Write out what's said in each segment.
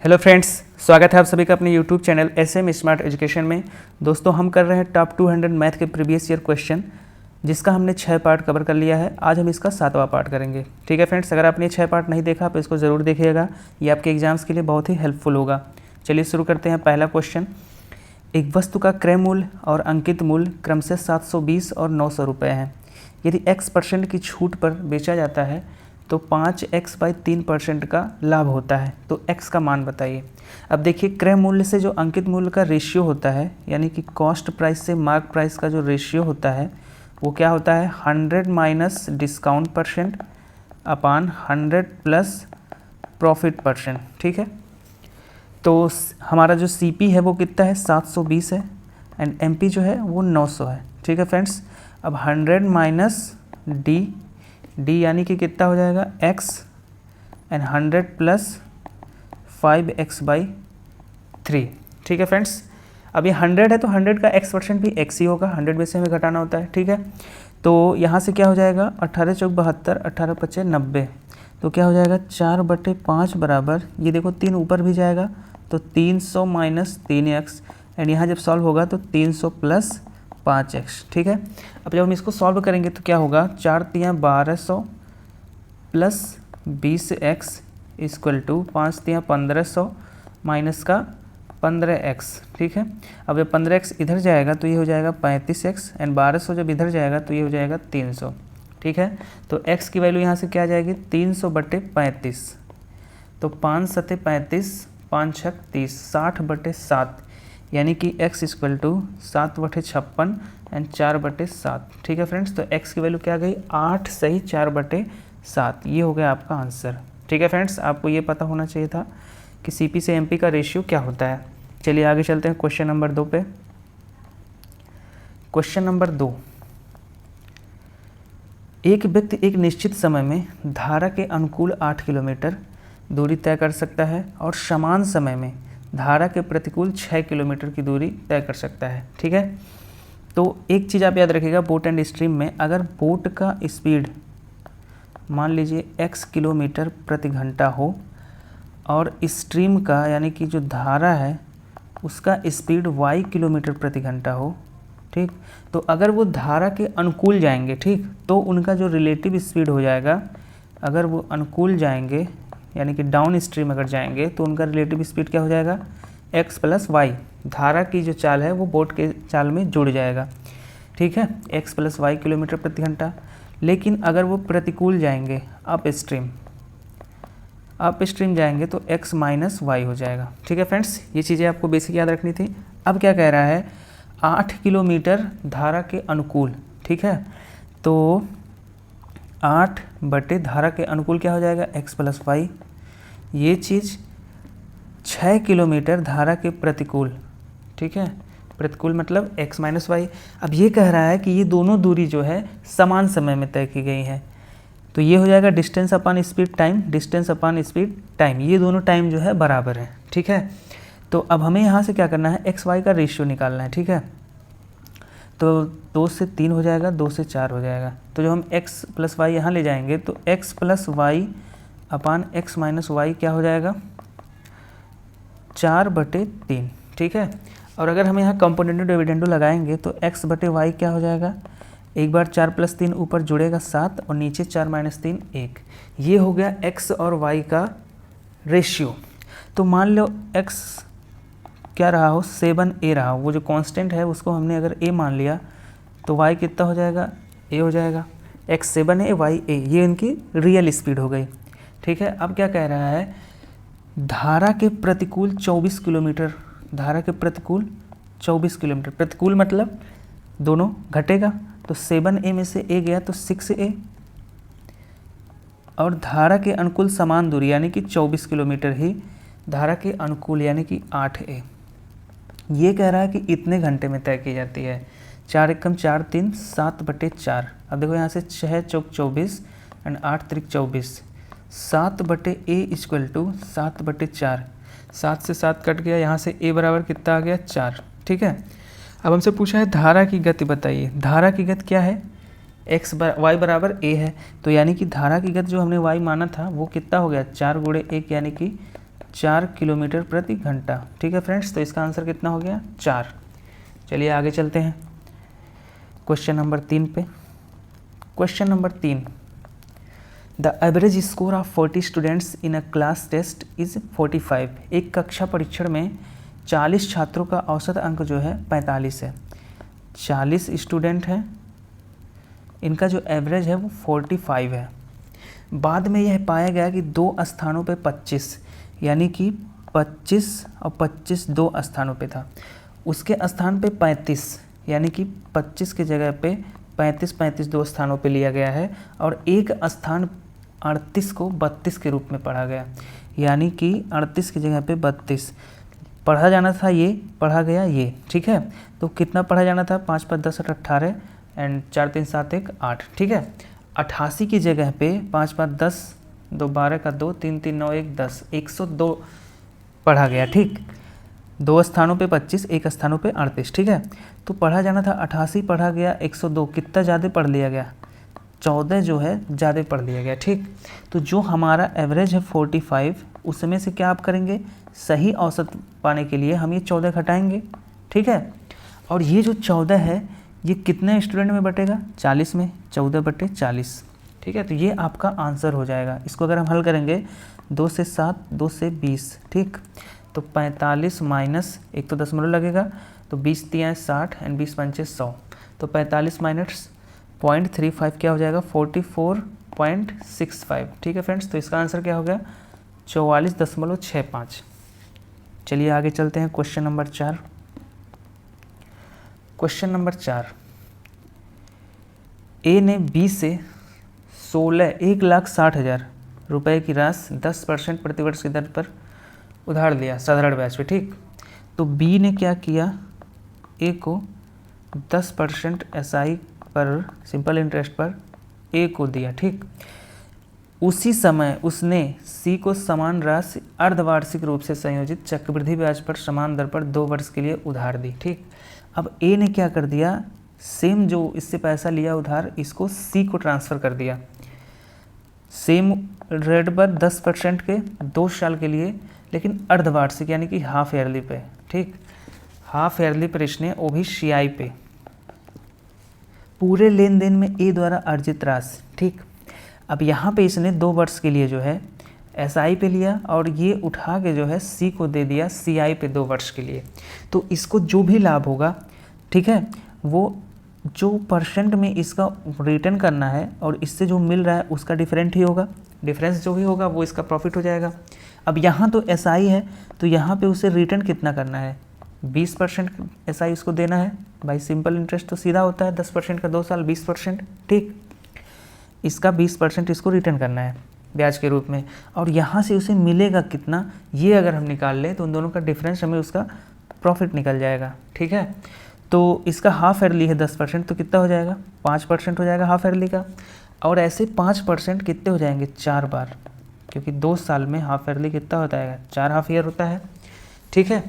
Hello friends, स्वागत है आप सभी का अपने YouTube channel SM smart education में। दोस्तों, हम कर रहे हैं टॉप 200 मैथ के प्रीवियस ईयर क्वेश्चन, जिसका हमने 6 पार्ट कवर कर लिया है। आज हम इसका 7वां पार्ट करेंगे। ठीक है फ्रेंड्स, अगर आपने 6 पार्ट नहीं देखा तो इसको ज़रूर देखिएगा, ये आपके एग्जाम्स के लिए बहुत ही हेल्पफुल होगा। चलिए शुरू करते हैं। पहला क्वेश्चन, एक वस्तु का क्रय मूल्य और अंकित मूल्य क्रमशः 720 और 900 रुपये है। यदि x% की छूट पर बेचा जाता है तो 5x/3% का लाभ होता है, तो x का मान बताइए। अब देखिए, क्रय मूल्य से जो अंकित मूल्य का रेशियो होता है, यानी कि कॉस्ट प्राइस से मार्क प्राइस का जो रेशियो होता है वो क्या होता है, 100 माइनस डिस्काउंट परसेंट अपान 100 प्लस प्रॉफिट परसेंट। ठीक है, तो हमारा जो CP है वो कितना है, 720 है, एंड MP जो है वो 900 है। ठीक है फ्रेंड्स, अब 100 माइनस D यानी कि कितना हो जाएगा, x, एंड 100 प्लस 5x/3। ठीक है फ्रेंड्स, अब ये 100 है तो 100 का x% भी x ही होगा, 100 में से हमें घटाना होता है। ठीक है, तो यहाँ से क्या हो जाएगा, 18 चौक 72, 18 पचे 90, तो क्या हो जाएगा 4/5 बराबर, ये देखो 3 ऊपर भी जाएगा तो 300 माइनस 3x, एंड यहाँ जब सॉल्व होगा तो 300 प्लस 5x। ठीक है, अब जब हम इसको सॉल्व करेंगे तो क्या होगा, 4 तियाँ 1200 प्लस 20x इक्वल टू 5 तियाँ 1500 माइनस का 15x। ठीक है, अब जब 15x इधर जाएगा तो ये हो जाएगा 35x, एंड 1200 जब इधर जाएगा तो ये हो जाएगा 300। ठीक है, तो x की वैल्यू यहाँ से क्या आ जाएगी, 300/35, तो 5 सते 35, 5 छक 30, 60/7, यानी कि x इक्वल टू 7/56 एंड 4/7। ठीक है फ्रेंड्स, तो x की वैल्यू क्या आ गई, 8 सही 4/7। ये हो गया आपका आंसर। ठीक है फ्रेंड्स, आपको ये पता होना चाहिए था कि CP से MP का रेशियो क्या होता है। चलिए आगे चलते हैं क्वेश्चन नंबर 2 पे। क्वेश्चन नंबर 2, एक व्यक्ति एक निश्चित समय में धारा के अनुकूल 8 किलोमीटर दूरी तय कर सकता है और समान समय में धारा के प्रतिकूल 6 किलोमीटर की दूरी तय कर सकता है। ठीक है, तो एक चीज़ आप याद रखिएगा, बोट एंड स्ट्रीम में अगर बोट का स्पीड मान लीजिए x किलोमीटर प्रति घंटा हो और स्ट्रीम का यानी कि जो धारा है उसका स्पीड y किलोमीटर प्रति घंटा हो, ठीक, तो अगर वो धारा के अनुकूल जाएंगे, ठीक, तो उनका जो रिलेटिव स्पीड हो जाएगा, अगर वो अनुकूल जाएंगे यानी कि डाउन स्ट्रीम अगर जाएंगे तो उनका रिलेटिव स्पीड क्या हो जाएगा, x प्लस वाई, धारा की जो चाल है वो बोट के चाल में जुड़ जाएगा। ठीक है, x प्लस वाई किलोमीटर प्रति घंटा। लेकिन अगर वो प्रतिकूल जाएंगे, अप स्ट्रीम जाएंगे तो x माइनस वाई हो जाएगा। ठीक है फ्रेंड्स, ये चीज़ें आपको बेसिक याद रखनी थी। अब क्या कह रहा है, 8 किलोमीटर धारा के अनुकूल। ठीक है, तो 8 बटे धारा के अनुकूल क्या हो जाएगा, x प्लस वाई। ये चीज़ 6 किलोमीटर धारा के प्रतिकूल। ठीक है, प्रतिकूल मतलब x माइनस वाई। अब ये कह रहा है कि ये दोनों दूरी जो है समान समय में तय की गई है, तो ये हो जाएगा distance upon speed time, distance upon speed time, ये दोनों टाइम जो है बराबर है। ठीक है, तो अब हमें यहाँ से क्या करना है, x y का रेशियो निकालना है। ठीक है, तो 2 से 3 हो जाएगा, 2 से 4 हो जाएगा, तो जब हम x प्लस वाई यहाँ ले जाएंगे तो x प्लस वाई अपान x माइनस वाई क्या हो जाएगा, 4/3। ठीक है, और अगर हम यहाँ कंपोनेंडो डिविडेंडो लगाएंगे तो x बटे वाई क्या हो जाएगा, एक बार 4 प्लस 3 ऊपर जुड़ेगा 7 और नीचे 4 माइनस 3 1। ये हो गया x और y का रेशियो। तो मान लो x क्या रहा हो, 7a रहा हो, वो जो कांस्टेंट है उसको हमने अगर a मान लिया तो y कितना हो जाएगा, a हो जाएगा। x 7 है, y a, ये इनकी रियल स्पीड हो गई। ठीक है, अब क्या कह रहा है, धारा के प्रतिकूल 24 किलोमीटर, धारा के प्रतिकूल 24 किलोमीटर, प्रतिकूल मतलब दोनों घटेगा, तो 7a में से a गया तो 6a, और धारा के अनुकूल समान दूरी यानी कि 24 किलोमीटर ही धारा के अनुकूल यानी कि 8a। ये कह रहा है कि इतने घंटे में तय की जाती है। 4 एकम 4 3 7/4। अब देखो यहाँ से 6 चौक 24 एंड 8 त्रिक 24, 7/a इक्वल टू 7/4। 7 से 7 कट गया, यहाँ से a बराबर कितना आ गया, 4। ठीक है, अब हमसे पूछा है धारा की गति बताइए। धारा की गति क्या है, y बराबर a है, तो यानी कि धारा की गति जो हमने y माना था वो कितना हो गया, 4 गुणे 1 यानी कि 4 किलोमीटर प्रति घंटा। ठीक है फ्रेंड्स, तो इसका आंसर कितना हो गया 4। चलिए आगे चलते हैं क्वेश्चन नंबर 3 पे। Question number 3, the average score of 40 students in a class test is 45। एक कक्षा परीक्षण में 40 छात्रों का औसत अंक जो है 45 है। 40 स्टूडेंट हैं, इनका जो एवरेज है वो 45 है। बाद में यह पाया गया कि 2 स्थानों पे 25, यानी कि 25 और 25 2 स्थानों पे था। उसके स्थान पे 35, यानी कि 25 की जगह पे 35 2 स्थानों पे लिया गया है, और एक स्थान 38 को 32 के रूप में पढ़ा गया, यानी कि 38 की जगह पे 32 पढ़ा जाना था, ये पढ़ा गया ये। ठीक है, तो कितना पढ़ा जाना था, 5 5 10 18 एंड 4 3 7 1 8। ठीक है, 88 की जगह पे 5 5 10 2 12 का 2 3 3 9 1 10 102 पढ़ा गया। ठीक, 2 स्थानों पे 25, एक स्थानों पे 38। ठीक है, तो पढ़ा जाना था 88, पढ़ा गया 102, कितना ज़्यादा पढ़ लिया गया, 14 जो है ज़्यादा पढ़ लिया गया। ठीक, तो जो हमारा एवरेज है 45, उसमें से क्या आप करेंगे, सही औसत पाने के लिए हम ये 14 घटाएंगे। ठीक है, और ये जो 14 है ये कितने स्टूडेंट में बटेगा, 40 में, 14/40। ठीक है, तो ये आपका आंसर हो जाएगा। इसको अगर हम हल करेंगे 2 से 7 2 से 20। ठीक, तो 45 माइनस एक तो दशमलव लगेगा, तो 20 3 60 एंड 20 पंचे 100, तो 45 माइनस 0.35 क्या हो जाएगा, 44.65। ठीक है फ्रेंड्स, तो इसका आंसर क्या हो गया, 44.65। चलिए आगे चलते हैं क्वेश्चन नंबर 4। क्वेश्चन नंबर 4, ए ने बी से 1,60,000 रुपये की राशि 10% प्रतिवर्ष की दर पर उधार लिया साधारण ब्याज पे। ठीक, तो बी ने क्या किया, ए को 10% SI पर, सिंपल इंटरेस्ट पर ए को दिया। ठीक, उसी समय उसने सी को समान राशि अर्धवार्षिक रूप से संयोजित चक्रवृद्धि ब्याज पर समान दर पर 2 वर्ष के लिए उधार दी। ठीक, अब ए ने क्या कर दिया, सेम जो इससे पैसा लिया उधार, इसको सी को ट्रांसफ़र कर दिया सेम रेट पर 10% के 2 साल के लिए, लेकिन अर्धवार्षिक यानी कि हाफ ईयरली पे। ठीक, हाफ ईयरली पर इसने, वो भी CI पे, पूरे लेन देन में ए द्वारा अर्जित राशि। ठीक, अब यहाँ पे इसने 2 वर्ष के लिए जो है SI पे लिया, और ये उठा के जो है सी को दे दिया CI पे 2 वर्ष के लिए। तो इसको जो भी लाभ होगा, ठीक है, वो जो परसेंट में इसका रिटर्न करना है और इससे जो मिल रहा है उसका डिफरेंट ही होगा, डिफरेंस जो भी होगा वो इसका प्रॉफिट हो जाएगा। अब यहाँ तो SI है, तो यहाँ पे उसे रिटर्न कितना करना है, 20% SI उसको देना है। भाई सिंपल इंटरेस्ट तो सीधा होता है, 10% का 2 साल 20%। ठीक, इसका 20% इसको रिटर्न करना है ब्याज के रूप में, और यहाँ से उसे मिलेगा कितना, ये अगर हम निकाल लें तो उन दोनों का डिफरेंस हमें उसका प्रॉफिट निकल जाएगा। ठीक है, तो इसका हाफ ईयरली है 10%, तो कितना हो जाएगा, 5% हो जाएगा हाफ ईयरली का। और ऐसे 5% कितने हो जाएंगे, 4 बार, क्योंकि 2 साल में हाफ ईयरली कितना होता है, 4 हाफ ईयर होता है। ठीक है,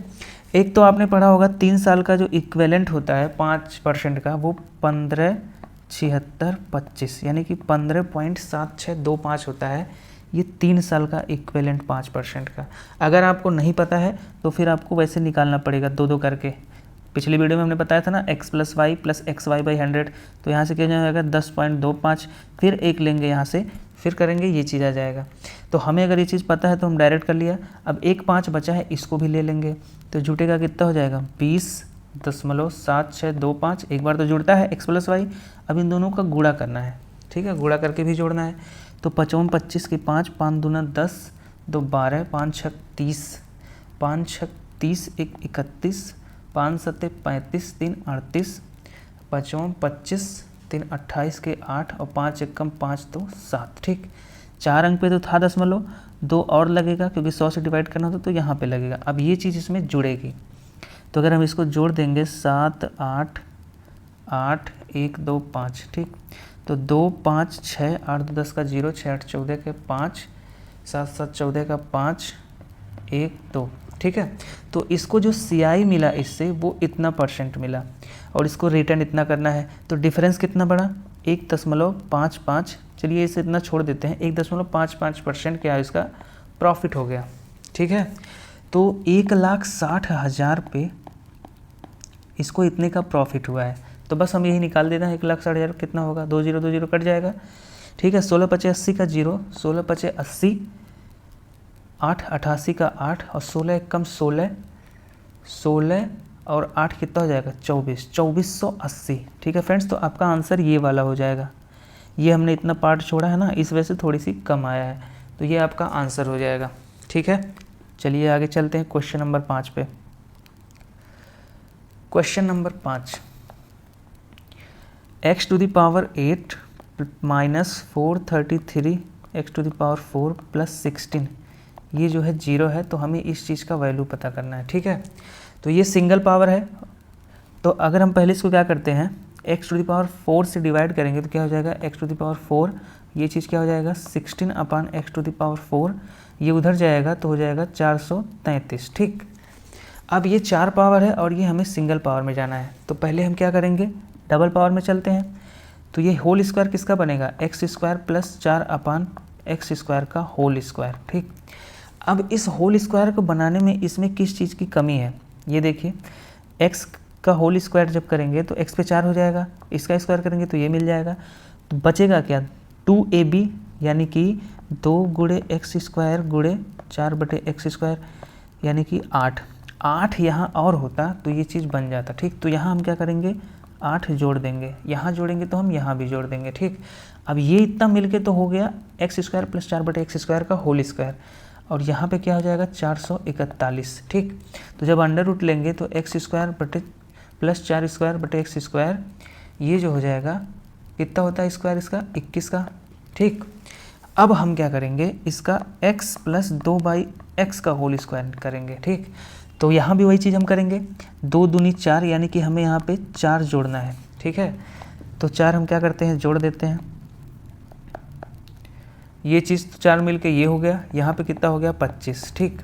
एक तो आपने पढ़ा होगा 3 साल का जो इक्विवेलेंट होता है 5% का, वो 15 76 25, यानी कि 15.7625 होता है। ये 3 साल का इक्विवेलेंट 5% का। अगर आपको नहीं पता है तो फिर आपको वैसे निकालना पड़ेगा 2 करके। पिछली वीडियो में हमने बताया था ना, x + y + xy/100, तो यहाँ से क्या जाएगा 10.25, फिर एक लेंगे यहाँ से, फिर करेंगे, ये चीज़ आ जाएगा। तो हमें अगर ये चीज़ पता है तो हम डायरेक्ट कर लिया। अब 1 5 बचा है, इसको भी ले लेंगे, तो जुटेगा कितना हो जाएगा, 20.7625। एक बार तो जुड़ता है x + y, अब इन दोनों का गुणा करना है। ठीक है, गुणा करके भी जोड़ना है। तो 55 25 की 5 5 दूना 10 2 12 5 6 30 5 6 30 1 31 5 7 35 3 38 55 25 3 28 के 8 और 5 1 5 2 7। ठीक, 4 अंक पे तो था दशमलव, 2 और लगेगा क्योंकि 100 से डिवाइड करना होता तो यहाँ पे लगेगा। अब ये चीज़ इसमें जुड़ेगी, तो अगर हम इसको जोड़ देंगे 7 8 8 1 2 5। ठीक, तो 2 5 6 8 2 10 का 0 6 8 14 के 5 7 7 14 का 5 1 2। ठीक है, तो इसको जो CI मिला इससे वो इतना % मिला, और इसको रिटर्न इतना करना है, तो डिफरेंस कितना बड़ा, 1.55। चलिए इसे इतना छोड़ देते हैं, 1.55% क्या है इसका प्रॉफिट हो गया। ठीक है। तो 1,60,000 पे इसको इतने का प्रॉफिट हुआ है, तो बस हम यही निकाल देना है 1,60,000 कितना होगा, 2 0 2 0 कट जाएगा, ठीक है। 16 5 80 का 0, 16 5 80, 8 88 का 8 और 16 कम 16, 16 और 8 कितना हो जाएगा 24, 2480, ठीक है फ्रेंड्स। तो आपका आंसर ये वाला हो जाएगा। ये हमने इतना पार्ट छोड़ा है ना, इस वजह से थोड़ी सी कम आया है, तो ये आपका आंसर हो जाएगा, ठीक है। चलिए आगे चलते हैं क्वेश्चन नंबर 5 पे। Question number 5, x to the power 8 minus 433 x to the power 4 plus 16, ये जो है 0 है, तो हमें इस चीज़ का वैल्यू पता करना है, ठीक है। तो ये सिंगल पावर है, तो अगर हम पहले इसको क्या करते हैं, x टू द पावर 4 से डिवाइड करेंगे तो क्या हो जाएगा, x टू द पावर 4, ये चीज़ क्या हो जाएगा 16 अपान x टू द पावर 4, ये उधर जाएगा तो हो जाएगा 433, ठीक। अब ये 4 पावर है और ये हमें सिंगल पावर में जाना है, तो पहले हम क्या करेंगे, डबल पावर में चलते हैं। तो ये होल स्क्वायर किसका बनेगा, एक्स स्क्वायर प्लस 4 अपान एक्स स्क्वायर का होल स्क्वायर, ठीक। अब इस होल स्क्वायर को बनाने में इसमें किस चीज़ की कमी है, ये देखिए, x का होल स्क्वायर जब करेंगे तो x पे 4 हो जाएगा, इसका स्क्वायर करेंगे तो ये मिल जाएगा, तो बचेगा क्या 2ab, यानी कि 2 गुणे एक्स स्क्वायर गुणे 4 बटे एक्स स्क्वायर, यानी कि 8 यहाँ और होता तो ये चीज़ बन जाता, ठीक। तो यहाँ हम क्या करेंगे 8 जोड़ देंगे, यहाँ जोड़ेंगे तो हम यहाँ भी जोड़ देंगे, ठीक। अब ये इतना मिलके तो हो गया एक्स स्क्वायर प्लस 4 बटे एक्स स्क्वायर का होल स्क्वायर, और यहाँ पे क्या हो जाएगा 441, ठीक। तो जब अंडर रूट लेंगे तो एक्स स्क्वायर बटे प्लस 4 स्क्वायर बटे एक्स स्क्वायर, ये जो हो जाएगा कितना होता है स्क्वायर इसका 21 का, ठीक। अब हम क्या करेंगे, इसका x प्लस 2/x का होल स्क्वायर करेंगे, ठीक। तो यहाँ भी वही चीज़ हम करेंगे, 2 दूनी 4, यानी कि हमें यहाँ पे 4 जोड़ना है, ठीक है। तो 4 हम क्या करते हैं जोड़ देते हैं, ये चीज़ तो 4 मिल के ये हो गया, यहाँ पे कितना हो गया 25, ठीक।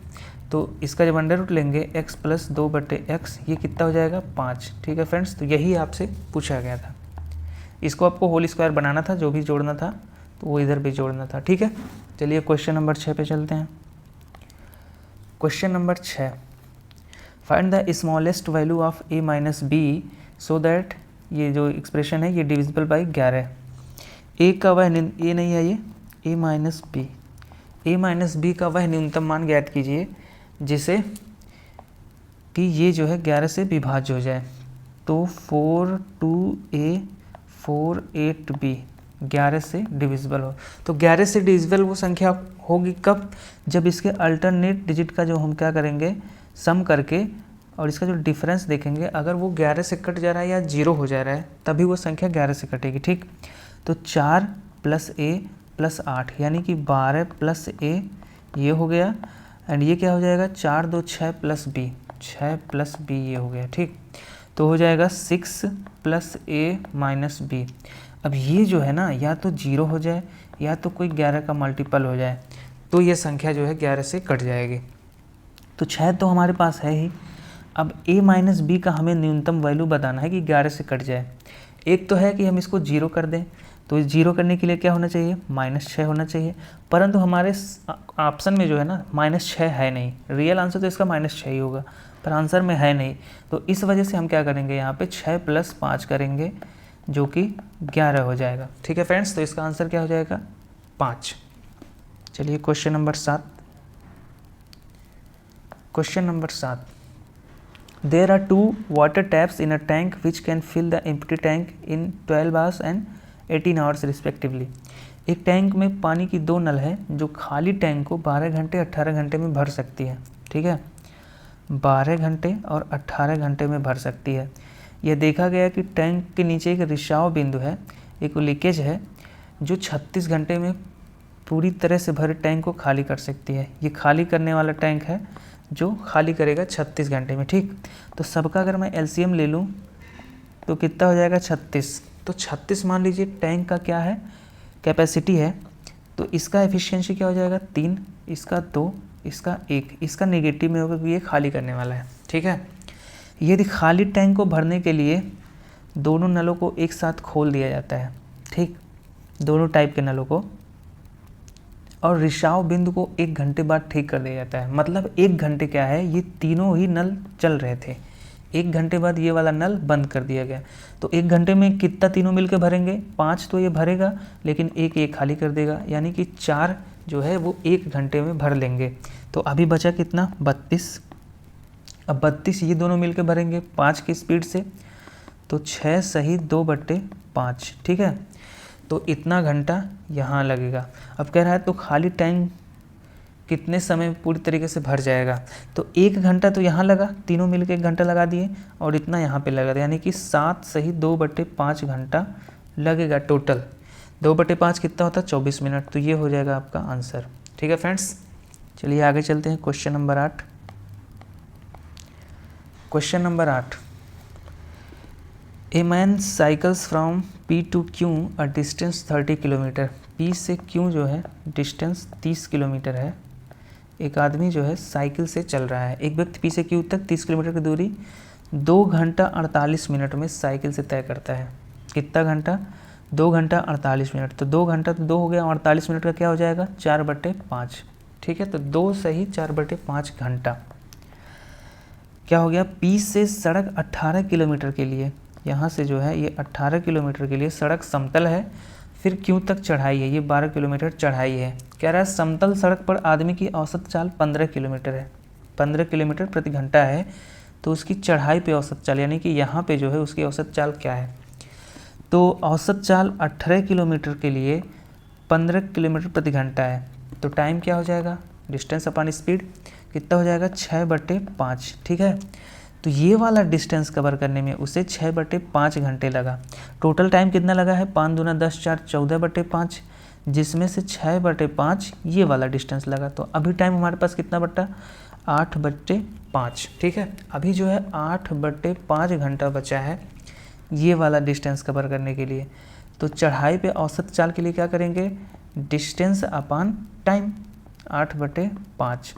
तो इसका जब अंडर रूट लेंगे x प्लस 2 बटे एक्स, ये कितना हो जाएगा 5, ठीक है फ्रेंड्स। तो यही आपसे पूछा गया था, इसको आपको होल स्क्वायर बनाना था, जो भी जोड़ना था तो वो इधर भी जोड़ना था, ठीक है। चलिए क्वेश्चन नंबर 6 पे चलते हैं। Question number 6, find the smallest value of a minus B so that, ये जो एक्सप्रेशन है ये डिविजिबल बाई 11, a का वह a नहीं है, ये a माइनस बी का वह न्यूनतम मान ज्ञात कीजिए जिसे कि ये जो है 11 से विभाज्य हो जाए। तो 4 4 8b 11 से डिविजिबल हो, तो 11 से डिविजिबल वो संख्या होगी कब, जब इसके अल्टरनेट डिजिट का जो हम क्या करेंगे सम करके और इसका जो डिफरेंस देखेंगे, अगर वो 11 से कट जा रहा है या 0 हो जा रहा है तभी वो संख्या 11 से कटेगी, ठीक। तो 4 प्लस a प्लस 8, यानी कि 12 प्लस a ये हो गया, एंड ये क्या हो जाएगा 4 2 6 प्लस b, 6 प्लस b ये हो गया, ठीक। तो हो जाएगा 6 प्लस a माइनस b। अब ये जो है ना या तो 0 हो जाए या तो कोई 11 का मल्टीपल हो जाए, तो ये संख्या जो है 11 से कट जाएगी। तो 6 तो हमारे पास है ही, अब a माइनस बी का हमें न्यूनतम वैल्यू बताना है कि 11 से कट जाए। एक तो है कि हम इसको 0 कर दें, तो 0 करने के लिए क्या होना चाहिए -6 होना चाहिए, परंतु हमारे ऑप्शन में जो है ना -6 है नहीं, रियल आंसर तो इसका -6 ही होगा, पर आंसर में है नहीं। तो इस वजह से हम क्या करेंगे यहाँ पे 6 प्लस 5 करेंगे जो कि 11 हो जाएगा, ठीक है फ्रेंड्स। तो इसका आंसर क्या हो जाएगा 5। चलिए question number 7। Question number 7, there are 2 water taps in a tank which can fill the empty tank in 12 hours and 18 hours respectively. एक टैंक में पानी की 2 नल है जो खाली टैंक को 12 घंटे 18 घंटे में भर सकती है, ठीक है, 12 घंटे और 18 घंटे में भर सकती है। यह देखा गया कि टैंक के नीचे एक रिसाव बिंदु है, एक लीकेज है जो 36 घंटे में पूरी तरह से भरे टैंक को खाली कर सकती है। ये खाली करने वाला टैंक है जो खाली करेगा 36 घंटे में, ठीक। तो सबका अगर मैं एलसीएम ले लूँ तो कितना हो जाएगा 36। तो 36 मान लीजिए टैंक का क्या है कैपेसिटी है, तो इसका एफिशिएंसी क्या हो जाएगा 3, इसका 2, इसका 1, इसका नेगेटिव में होगा क्योंकि ये खाली करने वाला है, ठीक है। यदि खाली टैंक को भरने के लिए दोनों नलों को एक साथ खोल दिया जाता है, ठीक, दोनों टाइप के नलों को और रिसाव बिंदु को 1 घंटे बाद ठीक कर दिया जाता है। मतलब 1 घंटे क्या है, ये तीनों ही नल चल रहे थे, 1 घंटे बाद ये वाला नल बंद कर दिया गया। तो 1 घंटे में कितना तीनों मिलकर भरेंगे, 5 तो ये भरेगा, लेकिन एक ये खाली कर देगा, यानी कि 4 जो है वो 1 घंटे में भर लेंगे। तो अभी बचा कितना, 32। अब 32 ये दोनों मिलकर भरेंगे 5 की स्पीड से, तो 6 सही 2/5, ठीक है। तो इतना घंटा यहाँ लगेगा। अब कह रहा है तो खाली टाइम कितने समय पूरी तरीके से भर जाएगा, तो 1 घंटा तो यहाँ लगा, तीनों मिलकर 1 घंटा लगा दिए, और इतना यहाँ पे लगा, यानी कि 7 सही 2/5 घंटा लगेगा टोटल। 2/5 कितना होता है, 24 मिनट। तो ये हो जाएगा आपका आंसर, ठीक है फ्रेंड्स। चलिए आगे चलते हैं, question number 8। Question number 8, a man cycles from P to Q a distance 30 kilometre. P से Q जो है डिस्टेंस 30 किलोमीटर है। एक आदमी जो है साइकिल से चल रहा है, एक व्यक्ति P से Q तक 30 किलोमीटर की दूरी 2 घंटा 48 मिनट में साइकिल से तय करता है। कितना घंटा, 2 घंटा 48 मिनट। तो 2 घंटा तो 2 हो गया, 48 मिनट का क्या हो जाएगा, 4/5, ठीक है। तो 2 सही 4/5 घंटा क्या हो गया। P से सड़क 18 किलोमीटर के लिए, यहाँ से जो है ये 18 किलोमीटर के लिए सड़क समतल है, फिर Q तक चढ़ाई है, ये 12 किलोमीटर चढ़ाई है। कह रहा है समतल सड़क पर आदमी की औसत चाल 15 किलोमीटर है, 15 किलोमीटर प्रति घंटा है। तो उसकी चढ़ाई पे औसत चाल, यानी कि यहाँ पे जो है उसकी औसत चाल क्या है, तो औसत चाल 18 किलोमीटर के लिए 15 किलोमीटर प्रति घंटा है। तो टाइम क्या हो जाएगा, डिस्टेंस अपॉन स्पीड कितना हो जाएगा, 6/5, ठीक है। तो ये वाला डिस्टेंस कवर करने में उसे 6/5 घंटे लगा। टोटल टाइम कितना लगा है, 5 दूना 10 4 14/5, जिसमें से 6/5 ये वाला डिस्टेंस लगा। तो अभी टाइम हमारे पास कितना बटा, 8/5, ठीक है। अभी जो है 8/5 घंटा बचा है ये वाला डिस्टेंस कवर करने के लिए। तो चढ़ाई पे औसत चाल के लिए क्या करेंगे, डिस्टेंस अपॉन टाइम, 8/5।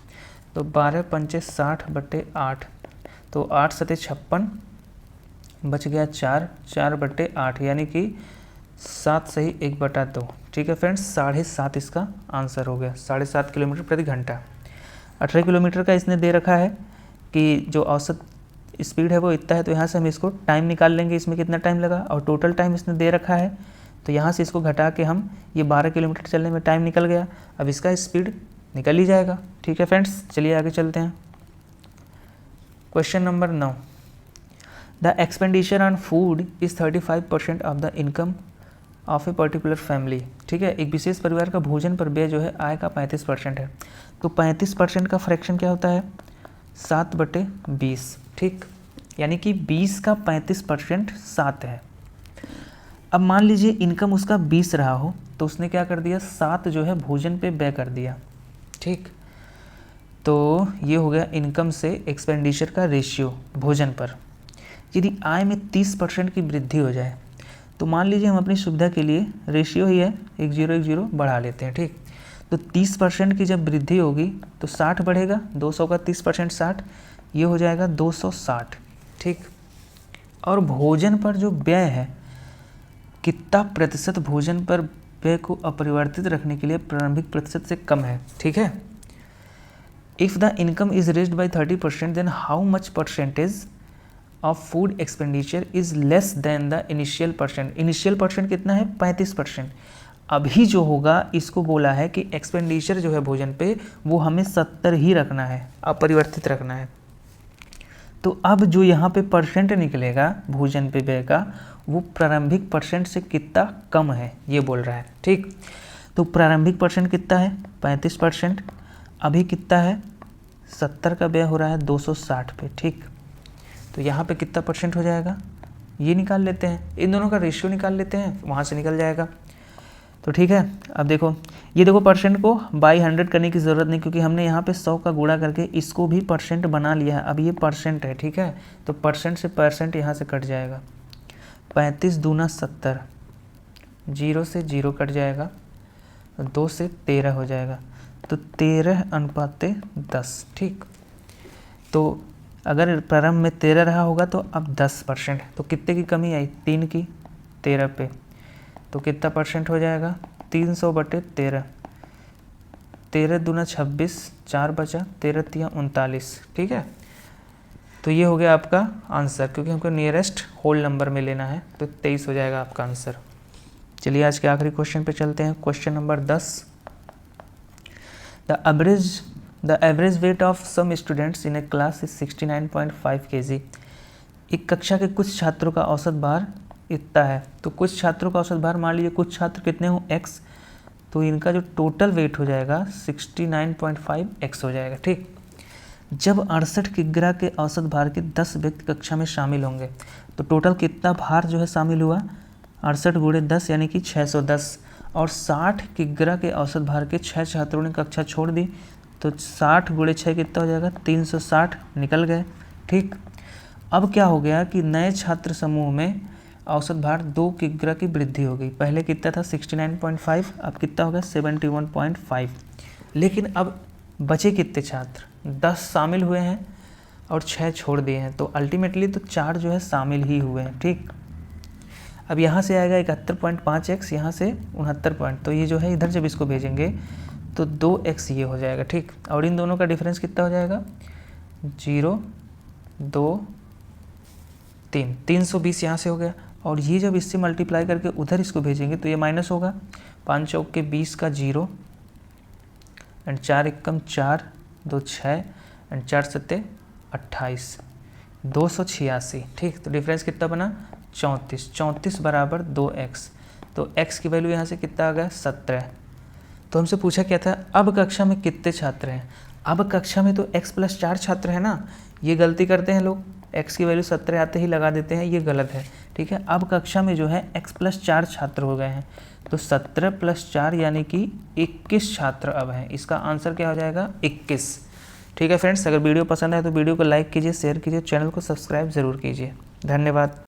तो 12×5 60/8, तो 8 सते 56, बच गया 4, 4/8, यानी कि 7 सही 1/2, ठीक है फ्रेंड्स। 7.5 इसका आंसर हो गया, 7.5 किलोमीटर प्रति घंटा। 18 किलोमीटर का इसने दे रखा है कि जो औसत स्पीड है वो इतना है, तो यहाँ से हम इसको टाइम निकाल लेंगे, इसमें कितना टाइम लगा, और टोटल टाइम इसने दे रखा है, तो यहाँ से इसको घटा के हम ये 12 किलोमीटर चलने में टाइम निकल गया। अब इसका स्पीड निकल ही जाएगा, ठीक है फ्रेंड्स। चलिए आगे चलते हैं, question number 9। The expenditure on food is 35% of the income of a particular family, ठीक है। एक विशेष परिवार का भोजन पर व्यय जो है आय का 35% है। तो 35% का फ्रैक्शन क्या होता है, 7/20, ठीक। यानी कि 20 का 35% 7 है। अब मान लीजिए इनकम उसका 20 रहा हो, तो उसने क्या कर दिया, 7 जो है भोजन पे व्यय कर दिया, ठीक। तो ये हो गया इनकम से एक्सपेंडिचर का रेशियो भोजन पर। यदि आय में 30% की वृद्धि हो जाए, तो मान लीजिए हम अपनी सुविधा के लिए रेशियो ही है 1010 बढ़ा लेते हैं, ठीक। तो 30% की जब वृद्धि होगी तो 60 बढ़ेगा, 200 का 30% 60, ये हो जाएगा 260, ठीक। और भोजन पर जो व्यय है, कितना प्रतिशत भोजन पर व्यय को अपरिवर्तित रखने के लिए प्रारंभिक प्रतिशत से कम है, ठीक है। If the income is raised by 30%, then how much percentage of food expenditure is less than the initial percent. Initial percent कितना है, 35%। अभी जो होगा इसको बोला है कि एक्सपेंडिचर जो है भोजन पे वो हमें 70 ही रखना है, अपरिवर्तित रखना है। तो अब जो यहाँ पे परसेंट निकलेगा भोजन पे व्यय का, वो प्रारंभिक परसेंट से कितना कम है ये बोल रहा है, ठीक। तो प्रारंभिक परसेंट कितना है, 35%। अभी कितना है, 70 का व्यय हो रहा है 260 पे, ठीक। तो यहाँ पे कितना परसेंट हो जाएगा, ये निकाल लेते हैं, इन दोनों का रेशियो निकाल लेते हैं, वहाँ से निकल जाएगा। तो ठीक है, अब देखो ये देखो परसेंट को बाई 100 करने की ज़रूरत नहीं, क्योंकि हमने यहाँ पे 100 का गुणा करके इसको भी परसेंट बना लिया है। अब ये परसेंट है, ठीक है। तो परसेंट से परसेंट यहाँ से कट जाएगा, 35 दूना 70, 0 से 0 कट जाएगा, 2 से 13 हो जाएगा, तो 13:10, ठीक। तो अगर प्रारंभ में 13 रहा होगा तो अब 10%, तो कितने की कमी आई, 3 की, 13 पे, तो कितना परसेंट हो जाएगा, 300/13, 13 दूना 26, 4 बचा, 13 तिया 39, ठीक है। तो ये हो गया आपका आंसर, क्योंकि हमको नियरेस्ट होल नंबर में लेना है, तो 23 हो जाएगा आपका आंसर। चलिए आज के आखिरी क्वेश्चन पे चलते हैं। Question number 10, the average weight of some students in a class is 69.5 kg। एक कक्षा के कुछ छात्रों का औसत भार इतना है। तो कुछ छात्रों का औसत भार, मान लीजिए कुछ छात्र कितने हो, x, तो इनका जो टोटल वेट हो जाएगा 69.5 x हो जाएगा, ठीक। जब 68 किग्रा के औसत भार के 10 व्यक्ति कक्षा में शामिल होंगे, तो टोटल कितना भार जो है शामिल हुआ, 68 गुणे 10 यानी कि 610, और 60 किग्रा के औसत भार के 6 छात्रों ने कक्षा छोड़ दी, तो 60 गुणे 6 कितना हो जाएगा, 360 निकल गए, ठीक। अब क्या हो गया कि नए छात्र समूह में औसत भार 2 किग्रा की वृद्धि हो गई। पहले कितना था 69.5, अब कितना हो गया 71.5। लेकिन अब बचे कितने छात्र, 10 शामिल हुए हैं और 6 छोड़ दिए हैं, तो अल्टीमेटली तो 4 जो है शामिल ही हुए हैं, ठीक। अब यहाँ से आएगा 71.5x, यहाँ से 69 पॉइंट, तो ये जो है इधर जब इसको भेजेंगे तो 2x ये हो जाएगा, ठीक। और इन दोनों का डिफरेंस कितना हो जाएगा, 0, 2, 3, 320 यहाँ से हो गया। और ये जब इससे मल्टीप्लाई करके उधर इसको भेजेंगे तो ये माइनस होगा, 5 चौक के 20 का 0, एंड 4 एकम 4, 2 6, एंड 4 सत्ते 28, 286, ठीक। तो डिफरेंस कितना बना, 34, 34 बराबर 2x। तो x की वैल्यू यहाँ से कितना आ गया, 17। तो हमसे पूछा क्या था, अब कक्षा में कितने छात्र हैं। अब कक्षा में तो x + 4 छात्र है ना, ये गलती करते हैं लोग, x की वैल्यू 17 आते ही लगा देते हैं, ये गलत है, ठीक है। अब कक्षा में जो है x + 4 छात्र हो गए हैं, तो 17 + 4 यानी कि 21 छात्र अब हैं। इसका आंसर क्या हो जाएगा, 21, ठीक है फ्रेंड्स। अगर वीडियो पसंद है तो वीडियो को लाइक कीजिए, शेयर कीजिए, चैनल को सब्सक्राइब ज़रूर कीजिए। धन्यवाद।